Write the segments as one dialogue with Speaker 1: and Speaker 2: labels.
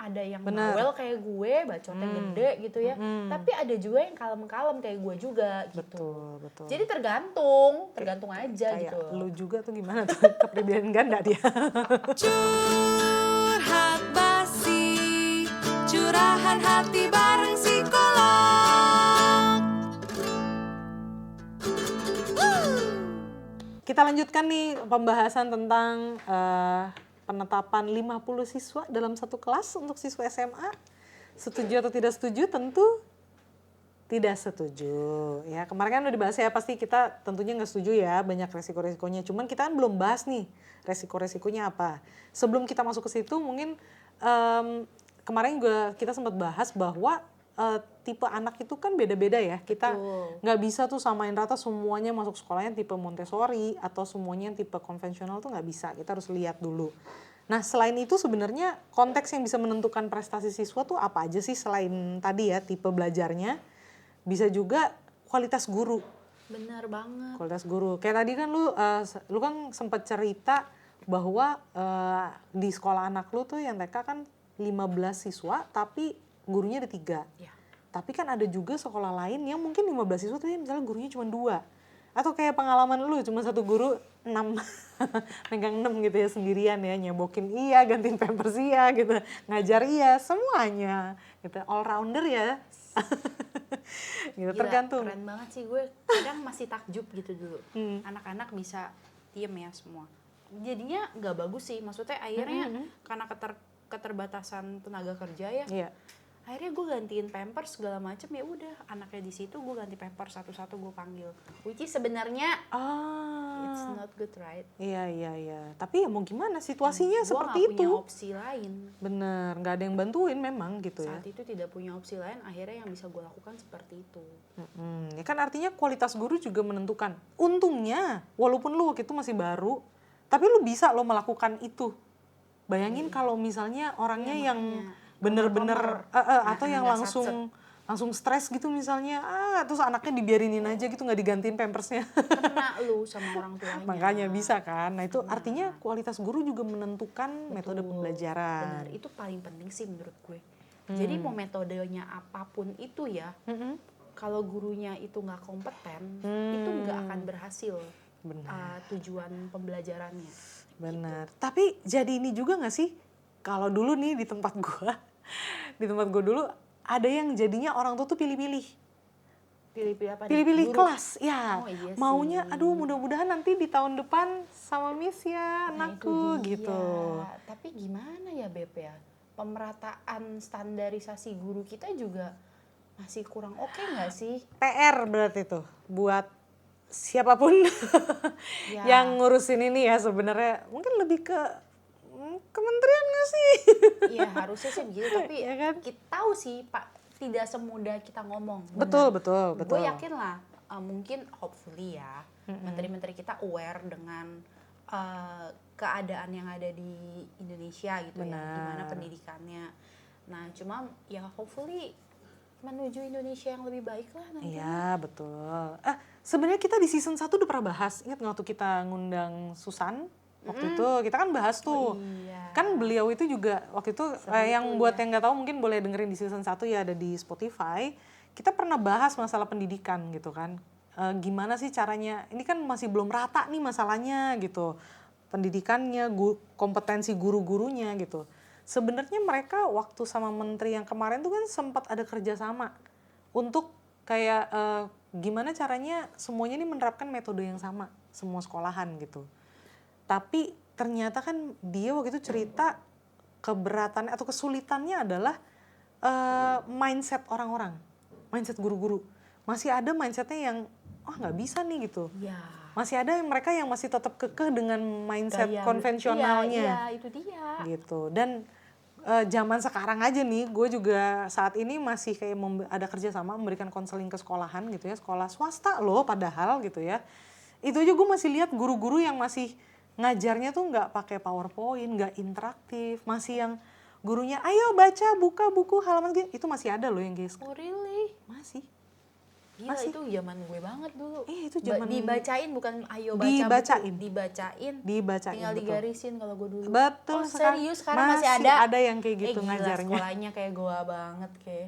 Speaker 1: ada yang
Speaker 2: Bener.
Speaker 1: bawel kayak gue, bacotnya gede gitu ya. Tapi ada juga yang kalem-kalem kayak gue juga gitu.
Speaker 2: Betul.
Speaker 1: Jadi tergantung aja
Speaker 2: Kayak
Speaker 1: gitu.
Speaker 2: lu juga tuh gimana tuh kepribadian ganda dia.
Speaker 3: Curhat basi, curahan hati bareng psikolog.
Speaker 2: Kita lanjutkan nih pembahasan tentang penetapan 50 siswa dalam satu kelas untuk siswa SMA. Setuju atau tidak setuju? Tentu tidak setuju. Ya, kemarin kan udah dibahas ya, pasti kita tentunya nggak setuju ya, banyak resiko-resikonya. Cuman kita kan belum bahas nih resiko-resikonya apa. Sebelum kita masuk ke situ, mungkin kemarin juga kita sempat bahas bahwa tipe anak itu kan beda-beda ya. Kita nggak bisa tuh samain rata semuanya masuk sekolahnya tipe Montessori atau semuanya tipe konvensional tuh nggak bisa. Kita harus lihat dulu. Nah, selain itu sebenarnya konteks yang bisa menentukan prestasi siswa tuh apa aja sih selain tadi ya tipe belajarnya? Bisa juga kualitas guru.
Speaker 1: Benar banget.
Speaker 2: Kualitas guru. Kayak tadi kan lu kan sempat cerita bahwa di sekolah anak lu tuh yang TK kan 15 siswa tapi gurunya ada 3.
Speaker 1: Ya.
Speaker 2: Tapi kan ada juga sekolah lain yang mungkin 15 siswa tapi misalnya gurunya cuma 2. Atau kayak pengalaman lu cuma satu guru 6 megang 6 gitu ya sendirian ya, nyebokin iya, gantiin pampers iya gitu, ngajar iya, semuanya gitu, all rounder ya. Gitu.
Speaker 1: Gila,
Speaker 2: tergantung.
Speaker 1: keren banget sih, gue kadang masih takjub gitu dulu. Anak-anak bisa diem ya semua. Jadinya nggak bagus sih, maksudnya akhirnya karena keterbatasan tenaga kerja ya.
Speaker 2: Iya.
Speaker 1: Akhirnya gue gantiin pampers segala macem, ya udah anaknya di situ gue ganti pampers satu-satu gue panggil. Which is sebenarnya it's not good, right?
Speaker 2: Iya. Tapi ya mau gimana, situasinya seperti
Speaker 1: Gue
Speaker 2: itu.
Speaker 1: gak punya opsi lain.
Speaker 2: Bener, nggak ada yang bantuin memang gitu ya.
Speaker 1: Saat itu tidak punya opsi lain, akhirnya yang bisa gue lakukan seperti itu.
Speaker 2: Ya kan artinya kualitas guru juga menentukan. Untungnya, walaupun lu waktu itu masih baru, tapi lu bisa lo melakukan itu. Bayangin kalau misalnya orangnya yang bener-bener atau yang langsung stres gitu misalnya, terus anaknya dibiarinin aja gitu nggak digantiin pampersnya.
Speaker 1: Kena lu sama orang tuanya.
Speaker 2: Makanya bisa kan. Nah itu artinya kualitas guru juga menentukan metode pembelajaran.
Speaker 1: Benar, itu paling penting sih menurut gue. Jadi mau metodenya apapun itu ya, kalau gurunya itu nggak kompeten, itu nggak akan berhasil tujuan pembelajarannya.
Speaker 2: Benar. Gitu. Tapi jadi ini juga nggak sih? Kalau dulu nih di tempat gue dulu ada yang jadinya orang tua tuh pilih-pilih.
Speaker 1: Pilih-pilih apa?
Speaker 2: Pilih-pilih kelas, ya.
Speaker 1: Oh, iya
Speaker 2: maunya,
Speaker 1: sih.
Speaker 2: aduh mudah-mudahan nanti di tahun depan sama Miss ya anakku
Speaker 1: itu dia.
Speaker 2: gitu.
Speaker 1: Tapi gimana ya Beb ya? Pemerataan standarisasi guru kita juga masih kurang oke nggak sih?
Speaker 2: PR berarti tuh buat siapapun yang ngurusin ini ya sebenarnya mungkin lebih ke kementerian nggak sih?
Speaker 1: Iya harusnya sih begitu, tapi
Speaker 2: ya kan?
Speaker 1: kita tahu sih Pak tidak semudah kita ngomong.
Speaker 2: Betul.
Speaker 1: Gue yakin lah, mungkin hopefully ya menteri-menteri kita aware dengan keadaan yang ada di Indonesia gitu.
Speaker 2: Benar.
Speaker 1: Ya, gimana pendidikannya. Nah cuma ya hopefully menuju Indonesia yang lebih baik lah nanti.
Speaker 2: Iya betul. Sebenarnya kita di season 1 udah pernah bahas. Ingat nggak waktu kita ngundang Susan? Waktu itu kita kan bahas tuh.
Speaker 1: Iya.
Speaker 2: Kan beliau itu juga waktu itu yang buat yang nggak tahu mungkin boleh dengerin di season 1 ya, ada di Spotify. Kita pernah bahas masalah pendidikan gitu kan. Gimana sih caranya? Ini kan masih belum rata nih masalahnya gitu. Pendidikannya, kompetensi guru-gurunya gitu. Sebenarnya mereka waktu sama menteri yang kemarin tuh kan sempat ada kerjasama untuk kayak gimana caranya semuanya ini menerapkan metode yang sama semua sekolahan gitu. Tapi ternyata kan dia waktu itu cerita keberatan atau kesulitannya adalah mindset orang-orang, mindset guru-guru. Masih ada mindsetnya yang nggak bisa nih gitu.
Speaker 1: Ya.
Speaker 2: Masih ada mereka yang masih tetap kekeh dengan mindset konvensionalnya.
Speaker 1: Iya, itu dia.
Speaker 2: Gitu. Dan zaman sekarang aja nih, gue juga saat ini masih kayak ada kerjasama memberikan konseling ke sekolahan gitu ya, sekolah swasta loh padahal gitu ya. Itu aja gue masih lihat guru-guru yang masih ngajarnya tuh nggak pakai PowerPoint, nggak interaktif, masih yang gurunya ayo baca buka buku halaman gitu, itu masih ada loh yang guys.
Speaker 1: Oh really?
Speaker 2: Masih.
Speaker 1: Gila,
Speaker 2: Masih.
Speaker 1: itu zaman gue banget dulu.
Speaker 2: Itu zaman
Speaker 1: dibacain, bukan ayo baca
Speaker 2: Dibacain.
Speaker 1: buku. Dibacain.
Speaker 2: Dibacain,
Speaker 1: Tinggal
Speaker 2: betul.
Speaker 1: digarisin kalau gue dulu.
Speaker 2: Betul
Speaker 1: Oh
Speaker 2: sekali.
Speaker 1: serius, sekarang masih ada?
Speaker 2: Ada yang kayak gitu
Speaker 1: gila,
Speaker 2: ngajarnya.
Speaker 1: sekolahnya kayak gue banget kayak.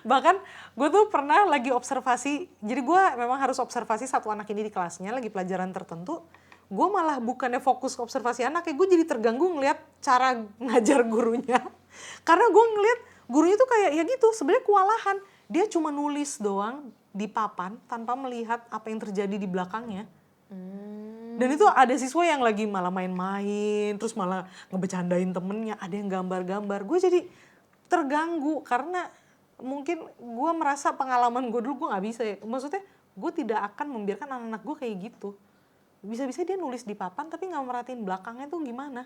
Speaker 2: Bahkan gue tuh pernah lagi observasi, jadi gue memang harus observasi satu anak ini di kelasnya, lagi pelajaran tertentu. Gue malah bukannya fokus ke observasi anak, kayak gue jadi terganggu ngeliat cara ngajar gurunya. Karena gue ngeliat gurunya tuh kayak ya gitu, sebenarnya kewalahan. Dia cuma nulis doang di papan tanpa melihat apa yang terjadi di belakangnya. Dan itu ada siswa yang lagi malah main-main, terus malah ngebecandain temennya, ada yang gambar-gambar. Gue jadi terganggu karena mungkin gue merasa pengalaman gue dulu gue nggak bisa ya. Maksudnya gue tidak akan membiarkan anak-anak gue kayak gitu. Bisa-bisa dia nulis di papan tapi nggak merhatiin belakangnya tuh gimana.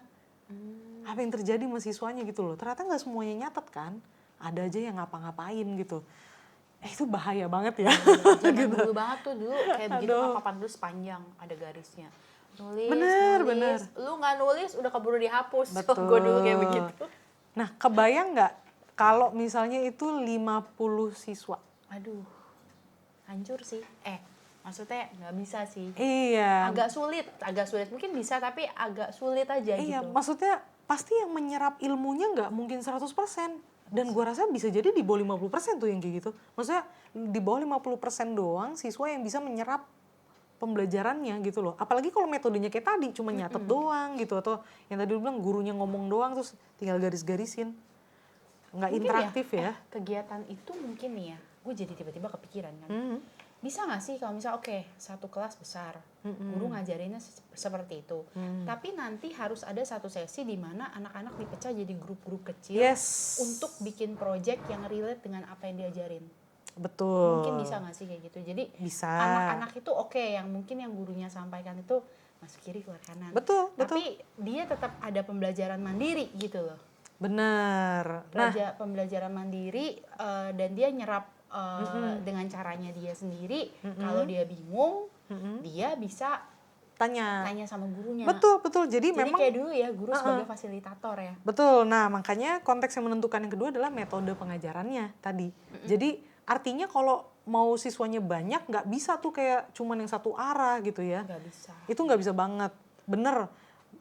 Speaker 2: Apa yang terjadi sama siswanya gitu loh. Ternyata nggak semuanya nyatet kan. Ada aja yang ngapa-ngapain gitu. Itu bahaya banget ya.
Speaker 1: Zaman dulu banget tuh, dulu kayak begitu kan, papan dulu sepanjang, ada garisnya. Nulis,
Speaker 2: Bener.
Speaker 1: Lu nggak nulis udah keburu dihapus.
Speaker 2: Betul.
Speaker 1: Gue dulu kayak begitu.
Speaker 2: Nah, kebayang nggak kalau misalnya itu 50 siswa?
Speaker 1: Aduh, hancur sih. Maksudnya nggak bisa sih.
Speaker 2: Iya.
Speaker 1: Agak sulit. Mungkin bisa tapi agak sulit aja
Speaker 2: Iya,
Speaker 1: gitu.
Speaker 2: maksudnya pasti yang menyerap ilmunya nggak mungkin 100%. Dan gua rasa bisa jadi di bawah 50% tuh yang kayak gitu. Maksudnya di bawah 50% doang siswa yang bisa menyerap pembelajarannya gitu loh. Apalagi kalau metodenya kayak tadi, cuma nyatet doang gitu. Atau yang tadi lu bilang gurunya ngomong doang terus tinggal garis-garisin. Nggak
Speaker 1: Mungkin
Speaker 2: interaktif ya.
Speaker 1: Kegiatan itu mungkin nih ya, gue jadi tiba-tiba kepikiran kan. Bisa nggak sih kalau misal satu kelas besar, guru ngajarinnya seperti itu. Tapi nanti harus ada satu sesi di mana anak-anak dipecah jadi grup-grup kecil untuk bikin project yang relate dengan apa yang diajarin.
Speaker 2: Betul.
Speaker 1: Mungkin bisa nggak sih kayak gitu. Jadi
Speaker 2: bisa.
Speaker 1: Anak-anak itu yang mungkin yang gurunya sampaikan itu masuk kiri keluar kanan.
Speaker 2: Betul.
Speaker 1: Tapi dia tetap ada pembelajaran mandiri gitu loh.
Speaker 2: Benar.
Speaker 1: Pembelajaran mandiri dan dia nyerap dengan caranya dia sendiri. Kalau dia bingung, dia bisa tanya sama gurunya.
Speaker 2: Betul. Jadi memang
Speaker 1: kayak dulu ya, guru sebagai fasilitator ya.
Speaker 2: Betul. Nah, makanya konteks yang menentukan yang kedua adalah metode pengajarannya tadi. Jadi artinya kalau mau siswanya banyak, nggak bisa tuh kayak cuman yang satu arah gitu ya.
Speaker 1: Nggak bisa.
Speaker 2: Itu nggak bisa banget. Bener.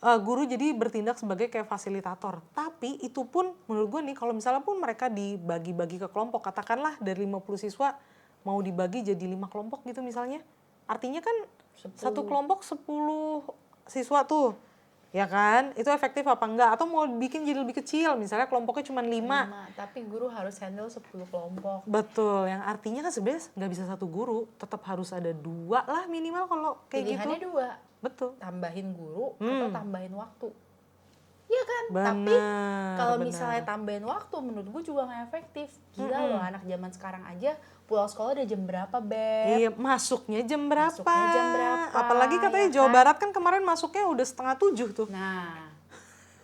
Speaker 2: Guru jadi bertindak sebagai kayak fasilitator. Tapi itu pun menurut gue nih, kalau misalnya pun mereka dibagi-bagi ke kelompok, katakanlah dari 50 siswa mau dibagi jadi 5 kelompok gitu misalnya. Artinya kan
Speaker 1: 10.
Speaker 2: Satu kelompok 10 siswa tuh. Ya kan? Itu efektif apa enggak? Atau mau bikin jadi lebih kecil, misalnya kelompoknya cuma 5.
Speaker 1: Tapi guru harus handle 10 kelompok.
Speaker 2: Betul, yang artinya kan sebenarnya nggak bisa satu guru, tetap harus ada 2 lah minimal kalau kayak
Speaker 1: Pilihannya
Speaker 2: gitu.
Speaker 1: 2.
Speaker 2: Betul.
Speaker 1: Tambahin guru atau tambahin waktu. Iya kan?
Speaker 2: Bener,
Speaker 1: tapi kalau misalnya tambahin waktu menurut gue juga nggak efektif. Gila loh, anak zaman sekarang aja pulang sekolah udah jam berapa, Beb?
Speaker 2: Iya, masuknya jam berapa? Apalagi katanya
Speaker 1: ya
Speaker 2: Jawa
Speaker 1: kan?
Speaker 2: Barat kan kemarin masuknya udah 6:30 tuh.
Speaker 1: Nah,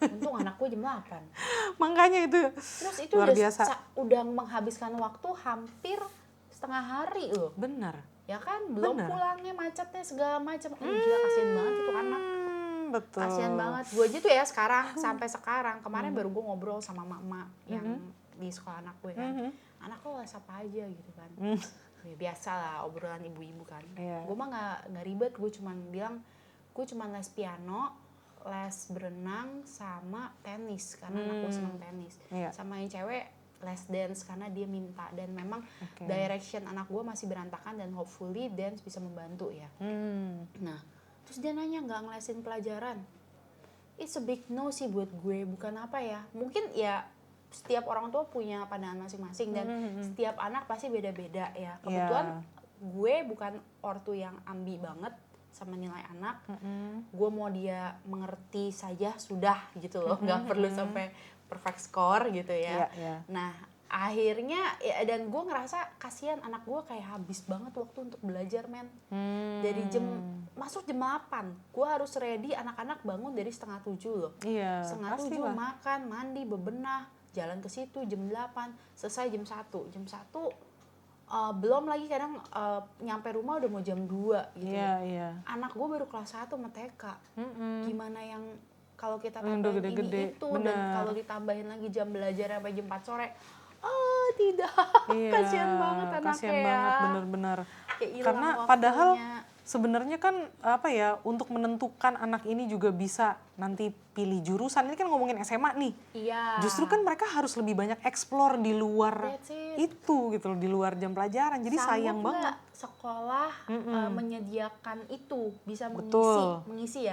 Speaker 1: untung anak gue jam 8.
Speaker 2: Makanya itu
Speaker 1: Terus itu
Speaker 2: luar
Speaker 1: udah
Speaker 2: biasa.
Speaker 1: udah menghabiskan waktu hampir setengah hari loh.
Speaker 2: Benar.
Speaker 1: Ya kan? Belum pulangnya, macetnya segala macam. Gila, kasihan banget itu anak.
Speaker 2: Betul.
Speaker 1: Kasihan banget. Gue aja tuh ya sekarang, sampai sekarang. Kemarin baru gue ngobrol sama mak-mak yang di sekolah anak gue kan. Anak lo les apa aja gitu kan. Ya, biasa lah obrolan ibu-ibu kan. Gue mah nggak ribet. Gue cuman bilang, gue cuman les piano, les berenang, sama tenis. Karena anak gue senang tenis. Sama yang cewek les dance karena dia minta. Dan memang direction anak gue masih berantakan dan hopefully dance bisa membantu ya. Nah, terus dia nanya nggak ngelesin pelajaran. It's a big no sih buat gue. Bukan apa ya, mungkin ya setiap orang tua punya pandangan masing-masing dan setiap anak pasti beda-beda ya. Kebetulan gue bukan ortu yang ambi banget sama nilai anak. Gue mau dia mengerti saja sudah gitu loh, nggak perlu sampai perfect score gitu ya. Nah, akhirnya ya, dan gue ngerasa kasihan anak gue kayak habis banget waktu untuk belajar, men. Dari masuk jam 8, gue harus ready anak-anak bangun dari 6:30 loh. 6:30 makan, mandi, bebenah, jalan ke situ jam 8, selesai jam 1. Jam 1 belum lagi kadang nyampe rumah udah mau jam 2 gitu. Anak gue baru kelas 1 sama TK. Gimana yang kalau kita tambahin ini itu, dan kalau ditambahin lagi jam belajar sampai jam 4 sore, Oh tidak,
Speaker 2: Iya,
Speaker 1: kasihan banget anaknya
Speaker 2: kasihan
Speaker 1: ya.
Speaker 2: banget bener-bener.
Speaker 1: Kayak hilang
Speaker 2: Karena
Speaker 1: waktunya.
Speaker 2: padahal sebenarnya kan apa ya, untuk menentukan anak ini juga bisa nanti pilih jurusan. Ini kan ngomongin SMA nih.
Speaker 1: Iya.
Speaker 2: Justru kan mereka harus lebih banyak explore di luar
Speaker 1: That's it.
Speaker 2: itu gitu loh, di luar jam pelajaran. Jadi sayang
Speaker 1: Sanggup
Speaker 2: banget.
Speaker 1: nggak sekolah menyediakan itu, bisa
Speaker 2: Betul.
Speaker 1: mengisi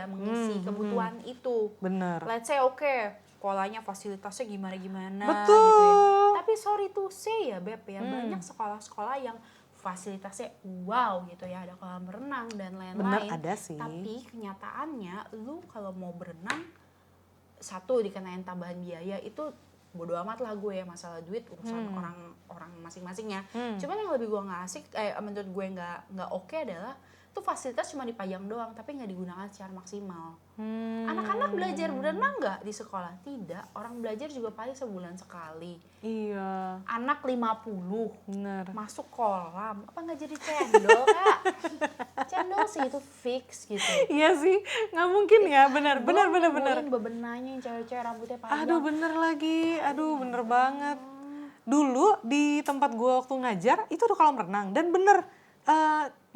Speaker 1: kebutuhan itu.
Speaker 2: Bener.
Speaker 1: Let's say oke, sekolahnya fasilitasnya gimana-gimana
Speaker 2: Betul.
Speaker 1: gitu ya. Tapi sorry to say ya Beb ya, banyak sekolah-sekolah yang fasilitasnya wow gitu ya, ada kolam renang dan
Speaker 2: Bener,
Speaker 1: lain-lain.
Speaker 2: ada sih.
Speaker 1: Tapi kenyataannya lu kalau mau berenang, satu dikenain tambahan biaya itu bodo amat lah gue ya, masalah duit urusan orang masing-masingnya. Cuman yang lebih gue nggak asik, menurut gue nggak oke adalah tuh fasilitas cuma dipajang doang tapi nggak digunakan secara maksimal. Anak-anak belajar berenang nggak di sekolah? Tidak, orang belajar juga paling sebulan sekali.
Speaker 2: Iya,
Speaker 1: Anak 50
Speaker 2: bener.
Speaker 1: masuk kolam, apa nggak jadi cendol Kak? Cendol sih itu fix gitu.
Speaker 2: Iya sih, nggak mungkin ya, bener.
Speaker 1: Ngomongin bebenanya yang cewek-cewek rambutnya panjang.
Speaker 2: Aduh bener lagi, aduh bener banget. Dulu di tempat gue waktu ngajar, itu ada kolam renang. Dan bener,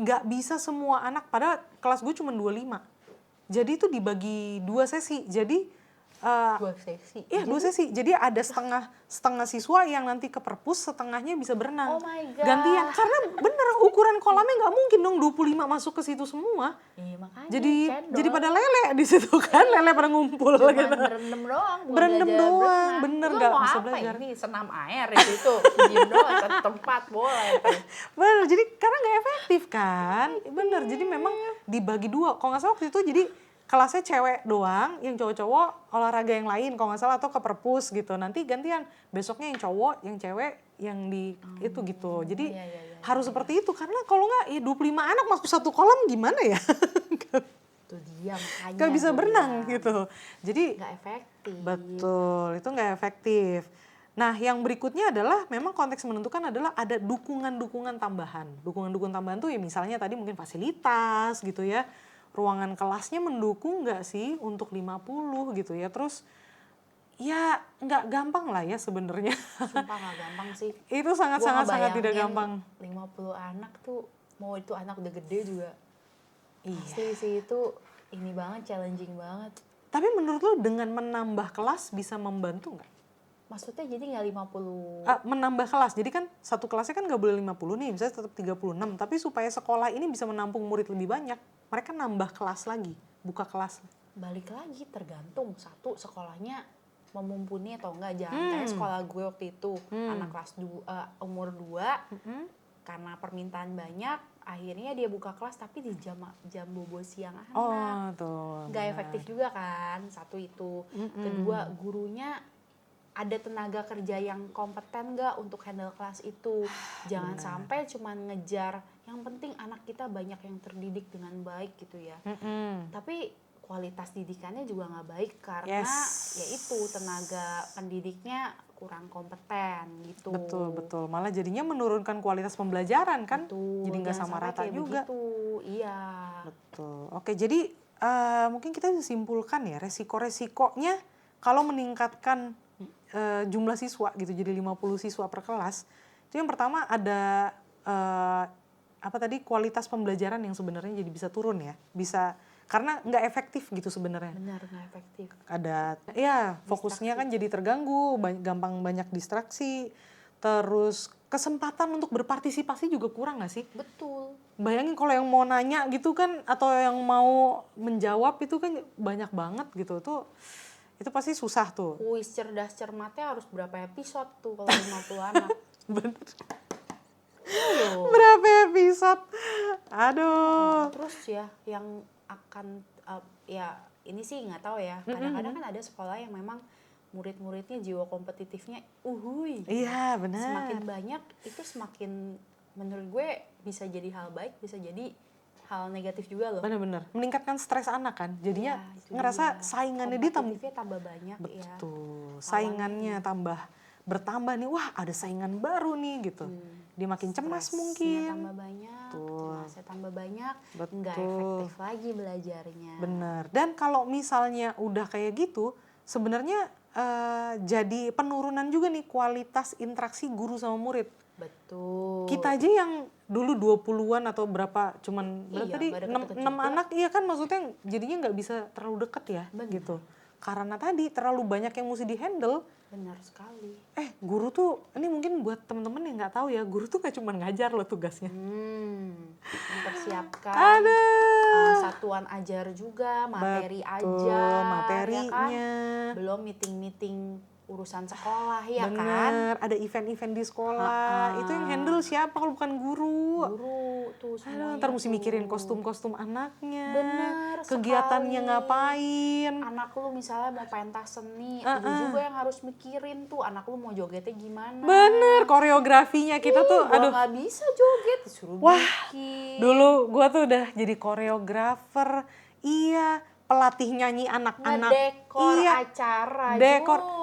Speaker 2: nggak bisa semua anak, padahal kelas gue cuma 25. Jadi itu dibagi 2 sesi, jadi...
Speaker 1: 2 sesi.
Speaker 2: Iya, 2 sesi. Jadi ada setengah siswa yang nanti ke perpus, setengahnya bisa berenang.
Speaker 1: Oh my God.
Speaker 2: Gantian, karena bener ukuran kolamnya nggak mungkin dong 25 masuk ke situ semua.
Speaker 1: Iya makanya
Speaker 2: Jadi
Speaker 1: cendol.
Speaker 2: pada lele di situ kan, lele pada ngumpul
Speaker 1: Cuman
Speaker 2: gitu.
Speaker 1: berendam doang, bukan
Speaker 2: Berendam
Speaker 1: belajar
Speaker 2: doang,
Speaker 1: berenang.
Speaker 2: bener,
Speaker 1: Lu
Speaker 2: nggak
Speaker 1: mau
Speaker 2: bisa
Speaker 1: apa
Speaker 2: belajar.
Speaker 1: ini? Senam air di situ, diem doang, satu tempat boleh.
Speaker 2: Bener, jadi karena nggak efektif kan. Bener, jadi memang dibagi 2. Kalau nggak salah waktu itu jadi kelasnya cewek doang, yang cowok-cowok olahraga yang lain kalau nggak salah, atau ke perpus gitu. Nanti gantian, besoknya yang cowok, yang cewek, yang di itu gitu. Jadi harus seperti itu, karena kalau nggak ya 25 anak masuk satu kolam gimana ya?
Speaker 1: Itu dia makanya.
Speaker 2: Nggak bisa
Speaker 1: gua
Speaker 2: berenang
Speaker 1: bilang.
Speaker 2: gitu. Jadi
Speaker 1: Nggak efektif.
Speaker 2: betul, itu nggak efektif. Nah, yang berikutnya adalah memang konteks menentukan adalah ada dukungan-dukungan tambahan. Dukungan-dukungan tambahan tuh ya misalnya tadi mungkin fasilitas gitu ya. Ruangan kelasnya mendukung nggak sih untuk 50 gitu ya. Terus ya nggak gampang lah ya sebenarnya.
Speaker 1: Sumpah nggak gampang sih.
Speaker 2: Itu
Speaker 1: Gua
Speaker 2: sangat-sangat tidak
Speaker 1: ngebayangin
Speaker 2: gampang.
Speaker 1: 50 anak tuh, mau itu anak udah gede juga.
Speaker 2: Iya.
Speaker 1: Pasti sih itu ini banget, challenging banget.
Speaker 2: Tapi menurut lo dengan menambah kelas bisa membantu nggak?
Speaker 1: Maksudnya jadi nggak 50.
Speaker 2: Menambah kelas, jadi kan satu kelasnya kan nggak boleh 50 nih, misalnya tetap 36. Tapi supaya sekolah ini bisa menampung murid lebih banyak, mereka nambah kelas lagi, buka kelas.
Speaker 1: Balik lagi tergantung, satu sekolahnya memumpuni atau enggak. Jangan kayak sekolah gue waktu itu, anak kelas umur 2, karena permintaan banyak, akhirnya dia buka kelas tapi di jam bobo siang anak.
Speaker 2: Oh tuh.
Speaker 1: Nggak efektif juga kan, satu itu. Kedua, gurunya ada tenaga kerja yang kompeten nggak untuk handle kelas itu. Jangan sampai cuman ngejar, yang penting anak kita banyak yang terdidik dengan baik gitu ya. Tapi kualitas didikannya juga nggak baik karena ya itu tenaga pendidiknya kurang kompeten gitu.
Speaker 2: Betul. Malah jadinya menurunkan kualitas pembelajaran kan.
Speaker 1: Betul.
Speaker 2: Jadi nggak
Speaker 1: Jangan
Speaker 2: sama
Speaker 1: sampai
Speaker 2: rata
Speaker 1: kayak
Speaker 2: juga.
Speaker 1: begitu. Iya.
Speaker 2: Betul. Oke, jadi mungkin kita bisa simpulkan ya resiko-resikonya kalau meningkatkan jumlah siswa gitu, jadi 50 siswa per kelas. Itu yang pertama ada kualitas pembelajaran yang sebenarnya jadi bisa turun ya. Bisa karena nggak efektif gitu sebenarnya.
Speaker 1: Benar, nggak efektif.
Speaker 2: Ada ya fokusnya kan jadi terganggu, gampang banyak distraksi. Terus kesempatan untuk berpartisipasi juga kurang nggak sih?
Speaker 1: Betul.
Speaker 2: Bayangin kalau yang mau nanya gitu kan, atau yang mau menjawab itu kan banyak banget gitu. Itu pasti susah tuh.
Speaker 1: Kuis cerdas cermatnya harus berapa episode tuh kalau 50 anak.
Speaker 2: Bener.
Speaker 1: Aduh.
Speaker 2: Berapa episode? Aduh.
Speaker 1: Terus ya yang akan ya ini sih nggak tahu ya. Kadang-kadang kan ada sekolah yang memang murid-muridnya jiwa kompetitifnya uhuy.
Speaker 2: Iya benar.
Speaker 1: Semakin banyak itu semakin menurut gue bisa jadi hal baik, bisa jadi hal negatif juga loh.
Speaker 2: Benar-benar meningkatkan stres anak kan. Jadinya
Speaker 1: Ya, itu
Speaker 2: ngerasa
Speaker 1: dia.
Speaker 2: saingannya dia
Speaker 1: Kompetitifnya tambah banyak ya.
Speaker 2: betul. Saingannya bertambah nih. Wah, ada saingan baru nih gitu. Dia makin cemas
Speaker 1: Stresnya
Speaker 2: mungkin.
Speaker 1: tambah banyak,
Speaker 2: Betul.
Speaker 1: cemasnya tambah banyak,
Speaker 2: Betul.
Speaker 1: nggak efektif lagi belajarnya.
Speaker 2: Benar. Dan kalau misalnya udah kayak gitu, sebenarnya jadi penurunan juga nih kualitas interaksi guru sama murid.
Speaker 1: Betul.
Speaker 2: Kita aja yang dulu 20-an atau berapa, cuman berapa
Speaker 1: Iya,
Speaker 2: tadi,
Speaker 1: nggak
Speaker 2: 6
Speaker 1: deket-deket juga.
Speaker 2: anak, iya kan maksudnya jadinya nggak bisa terlalu deket ya,
Speaker 1: Benar.
Speaker 2: gitu. Karena tadi terlalu banyak yang mesti di-handle.
Speaker 1: Benar sekali.
Speaker 2: Guru tuh, ini mungkin buat temen-temen yang nggak tahu ya, guru tuh gak cuma ngajar loh tugasnya.
Speaker 1: Mempersiapkan
Speaker 2: Ada.
Speaker 1: satuan ajar juga, materi
Speaker 2: Betul,
Speaker 1: ajar,
Speaker 2: materinya.
Speaker 1: ya kan? Belum meeting-meeting urusan sekolah, ya kan?
Speaker 2: Bener, ada event-event di sekolah. Itu yang handle siapa kalau bukan guru?
Speaker 1: Guru tuh semuanya.
Speaker 2: Ntar mesti
Speaker 1: tuh.
Speaker 2: mikirin kostum-kostum anaknya.
Speaker 1: Bener
Speaker 2: Kegiatannya
Speaker 1: sekali.
Speaker 2: ngapain.
Speaker 1: Anak lu misalnya mau pentas seni, lu juga yang harus mikirin tuh anak lu mau jogetnya gimana.
Speaker 2: Bener, koreografinya kita tuh,
Speaker 1: Gua
Speaker 2: aduh.
Speaker 1: nggak bisa joget, disuruh
Speaker 2: Wah,
Speaker 1: bikin.
Speaker 2: dulu gua tuh udah jadi koreografer. Iya, pelatih nyanyi anak-anak.
Speaker 1: Ngedekor
Speaker 2: Iya,
Speaker 1: acara
Speaker 2: dekor.
Speaker 1: juga.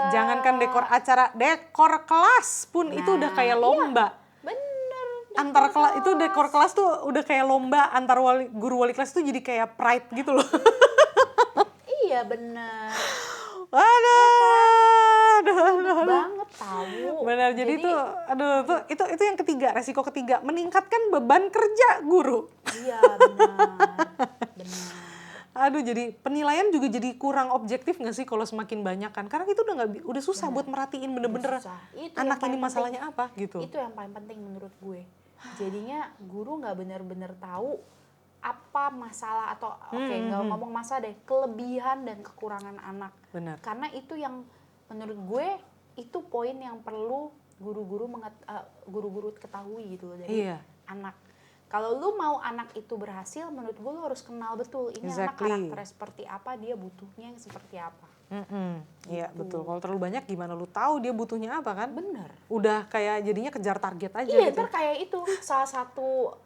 Speaker 2: Jangankan dekor acara, dekor kelas pun itu udah kayak lomba.
Speaker 1: Bener.
Speaker 2: Antar kelas itu dekor kelas tuh udah kayak lomba antar guru wali kelas tuh jadi kayak pride gitu loh.
Speaker 1: Iya bener.
Speaker 2: Aduh.
Speaker 1: Banget tahu.
Speaker 2: Benar, jadi tuh, aduh, itu yang ketiga, resiko ketiga, meningkatkan beban kerja guru.
Speaker 1: Iya benar.
Speaker 2: Aduh, jadi penilaian juga jadi kurang objektif nggak sih kalau semakin banyak kan? Karena itu udah susah buat merhatiin bener-bener
Speaker 1: Susah. Itu
Speaker 2: anak
Speaker 1: yang
Speaker 2: ini
Speaker 1: paling
Speaker 2: masalahnya apa gitu.
Speaker 1: Itu yang paling penting menurut gue. Jadinya guru nggak benar-benar tahu apa masalah atau nggak ngomong masalah deh, kelebihan dan kekurangan anak.
Speaker 2: Benar.
Speaker 1: Karena itu yang menurut gue itu poin yang perlu guru-guru ketahui gitu loh dari anak. Kalau lu mau anak itu berhasil, menurut gue lu harus kenal betul ini anak karakternya seperti apa, dia butuhnya yang seperti apa.
Speaker 2: Iya betul. Kalau terlalu banyak gimana lu tahu dia butuhnya apa kan?
Speaker 1: Bener.
Speaker 2: Udah kayak jadinya kejar target aja
Speaker 1: Iya,
Speaker 2: gitu.
Speaker 1: ntar kayak itu salah satu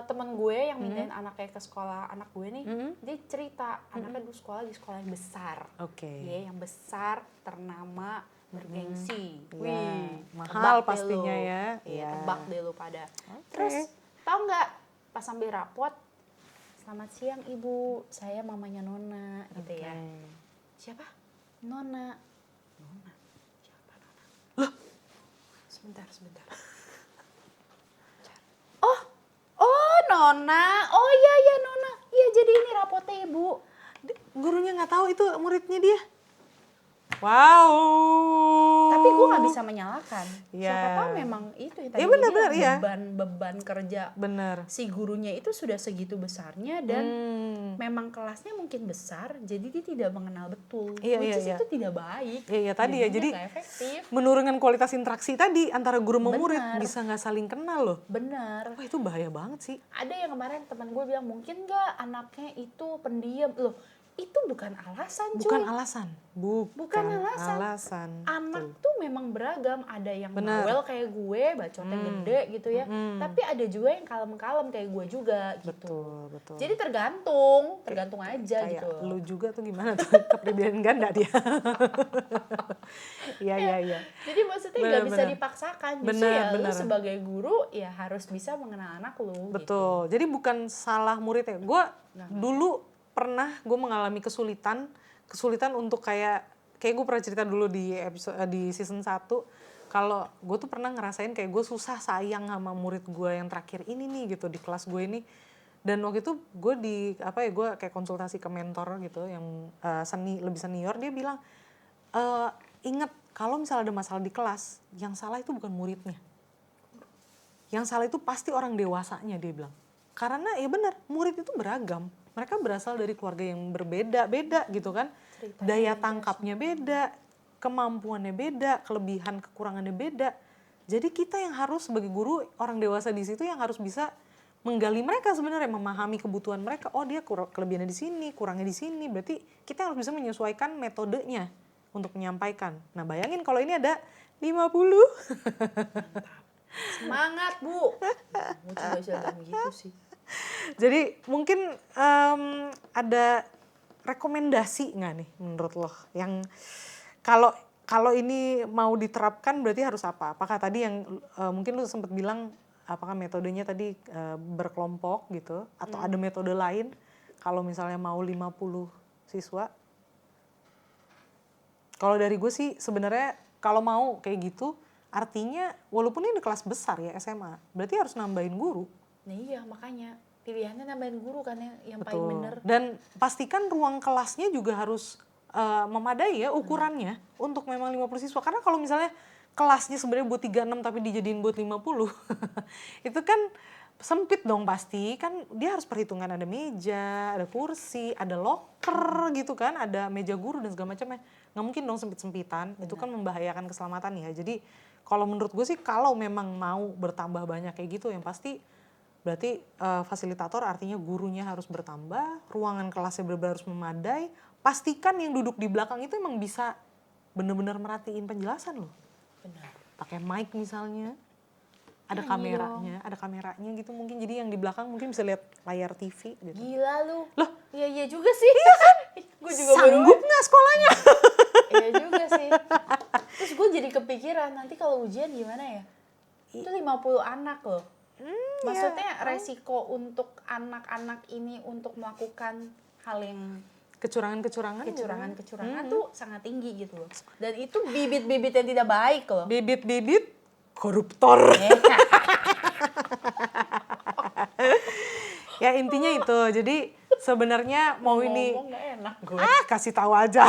Speaker 1: temen gue yang mindahin anaknya ke sekolah anak gue nih, dia cerita anaknya dulu sekolah di sekolah yang besar. Ya, yang besar, ternama, bergengsi.
Speaker 2: Wih, mahal
Speaker 1: tebak
Speaker 2: pastinya
Speaker 1: deh lu.
Speaker 2: ya.
Speaker 1: Iya, tebak deh lu pada. Terus tahu nggak pas sambil rapot, selamat siang ibu, saya mamanya Nona gitu ya. Siapa? Nona. Siapa Nona? Loh? Sebentar. Oh Nona. Oh iya Nona. Iya jadi ini rapotnya ibu.
Speaker 2: Gurunya nggak tahu itu muridnya dia. Wow.
Speaker 1: Tapi gue nggak bisa menyalahkan.
Speaker 2: Ya.
Speaker 1: Siapa tahu memang itu yang tadi
Speaker 2: benar, iya.
Speaker 1: beban kerja.
Speaker 2: Bener.
Speaker 1: Si gurunya itu sudah segitu besarnya dan memang kelasnya mungkin besar, jadi dia tidak mengenal betul. Which is itu tidak baik.
Speaker 2: Iya tadi ya, jadi
Speaker 1: nggak efektif.
Speaker 2: menurunkan kualitas interaksi tadi antara guru sama murid bisa nggak saling kenal loh.
Speaker 1: Benar.
Speaker 2: Wah itu bahaya banget sih.
Speaker 1: Ada yang kemarin teman gue bilang mungkin nggak anaknya itu pendiam loh. Itu bukan alasan cuy.
Speaker 2: Bukan alasan.
Speaker 1: Bukan alasan. Anak tuh memang beragam. Ada yang bawel kayak gue, bacotnya gede gitu ya. Tapi ada juga yang kalem-kalem kayak gue juga gitu.
Speaker 2: Betul.
Speaker 1: Jadi tergantung aja
Speaker 2: kayak
Speaker 1: gitu.
Speaker 2: lu juga tuh gimana tuh kepribadian ganda dia. Iya.
Speaker 1: Jadi maksudnya nggak bisa dipaksakan. Justru ya lu sebagai guru ya harus bisa mengenal anak lu.
Speaker 2: Betul. Jadi bukan salah muridnya. Gue dulu pernah gue mengalami kesulitan untuk kayak gue pernah cerita dulu di episode di season 1 kalau gue tuh pernah ngerasain kayak gue susah sayang sama murid gue yang terakhir ini nih gitu di kelas gue ini. Dan waktu itu gue gue kayak konsultasi ke mentor gitu yang lebih senior, dia bilang ingat kalau misalnya ada masalah di kelas yang salah itu bukan muridnya. Yang salah itu pasti orang dewasanya, dia bilang. Karena ya benar, murid itu beragam. Mereka berasal dari keluarga yang berbeda-beda gitu kan. Daya tangkapnya beda, kemampuannya beda, kelebihan kekurangannya beda. Jadi kita yang harus sebagai guru, orang dewasa di situ yang harus bisa menggali mereka sebenarnya, memahami kebutuhan mereka. Oh dia kelebihannya di sini, kurangnya di sini. Berarti kita harus bisa menyesuaikan metodenya untuk menyampaikan. Nah bayangin kalau ini ada 50.
Speaker 1: Semangat Bu. Gue juga bisa bilang gitu sih.
Speaker 2: Jadi mungkin ada rekomendasi nggak nih menurut lo yang kalau ini mau diterapkan berarti harus apa? Apakah tadi yang mungkin lo sempat bilang apakah metodenya tadi berkelompok gitu atau ada metode lain kalau misalnya mau 50 siswa? Kalau dari gue sih sebenarnya kalau mau kayak gitu, artinya walaupun ini kelas besar ya SMA, berarti harus nambahin guru.
Speaker 1: Nah iya makanya pilihannya nambahin guru kan yang paling
Speaker 2: Betul.
Speaker 1: bener.
Speaker 2: Dan pastikan ruang kelasnya juga harus memadai ya ukurannya untuk memang 50 siswa. Karena kalau misalnya kelasnya sebenarnya buat 36 tapi dijadiin buat 50, itu kan sempit dong pasti. Kan dia harus perhitungan ada meja, ada kursi, ada locker gitu kan, ada meja guru dan segala macamnya. Nggak mungkin dong sempit-sempitan, itu kan membahayakan keselamatan ya. Jadi kalau menurut gue sih kalau memang mau bertambah banyak kayak gitu yang pasti berarti fasilitator artinya gurunya harus bertambah, ruangan kelasnya benar-benar harus memadai, pastikan yang duduk di belakang itu emang bisa benar-benar merhatiin penjelasan loh.
Speaker 1: Benar.
Speaker 2: Pakai mic misalnya, ada
Speaker 1: Nyanyi
Speaker 2: kameranya gitu mungkin, jadi yang di belakang mungkin bisa lihat layar TV gitu.
Speaker 1: Gila lu.
Speaker 2: Loh?
Speaker 1: Iya juga sih. Iya kan? Gue juga
Speaker 2: Sanggup nggak sekolahnya?
Speaker 1: Iya juga sih. Terus gue jadi kepikiran nanti kalau ujian gimana ya? Itu 50 anak loh. Maksudnya resiko untuk anak-anak ini untuk melakukan hal yang
Speaker 2: Kecurangan-kecurangan
Speaker 1: tuh sangat tinggi gitu loh. Dan itu bibit-bibit yang tidak baik loh.
Speaker 2: Bibit-bibit koruptor. Ya intinya itu. Jadi sebenarnya mau ini
Speaker 1: Ngomong gak enak gue.
Speaker 2: kasih tahu aja.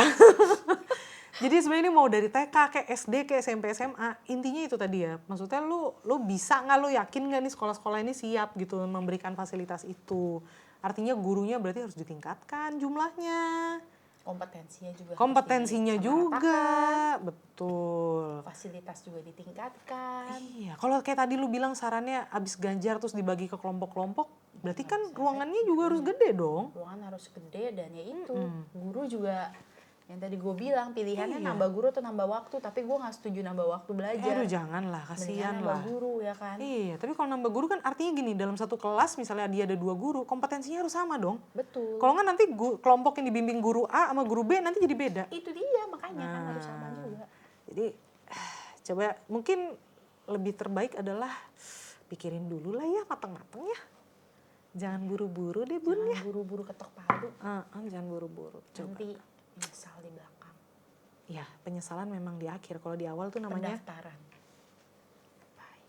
Speaker 2: Jadi sebenarnya ini mau dari TK ke SD ke SMP SMA, intinya itu tadi ya. Maksudnya lu bisa nggak, lu yakin nggak nih sekolah-sekolah ini siap gitu memberikan fasilitas itu. Artinya gurunya berarti harus ditingkatkan jumlahnya.
Speaker 1: harus
Speaker 2: Kompetensinya juga,
Speaker 1: disamaratakan.
Speaker 2: betul.
Speaker 1: Fasilitas juga ditingkatkan.
Speaker 2: Iya, kalau kayak tadi lu bilang sarannya abis ganjar terus dibagi ke kelompok-kelompok, berarti kan ruangannya juga harus gede dong.
Speaker 1: Ruangan harus gede dan ya itu guru juga yang tadi gue bilang pilihannya nambah guru atau nambah waktu, tapi gue nggak setuju nambah waktu belajar.
Speaker 2: Aduh janganlah, kasihan
Speaker 1: Mendingan
Speaker 2: lah.
Speaker 1: nambah guru ya kan.
Speaker 2: Iya, tapi kalau nambah guru kan artinya gini, dalam satu kelas misalnya dia ada 2 guru, kompetensinya harus sama dong.
Speaker 1: Betul.
Speaker 2: Kalau nggak nanti kelompok yang dibimbing guru A sama guru B nanti jadi beda.
Speaker 1: Itu dia makanya kan harus sama juga.
Speaker 2: Jadi coba mungkin lebih terbaik adalah pikirin dulu lah ya, matang-matang ya. Jangan buru-buru deh bun ya.
Speaker 1: Jangan buru-buru ketok palu.
Speaker 2: Jangan buru-buru. Coba.
Speaker 1: Nanti menyesal di belakang.
Speaker 2: Ya, penyesalan memang di akhir. Kalau di awal tuh namanya
Speaker 1: Pendaftaran. Bye.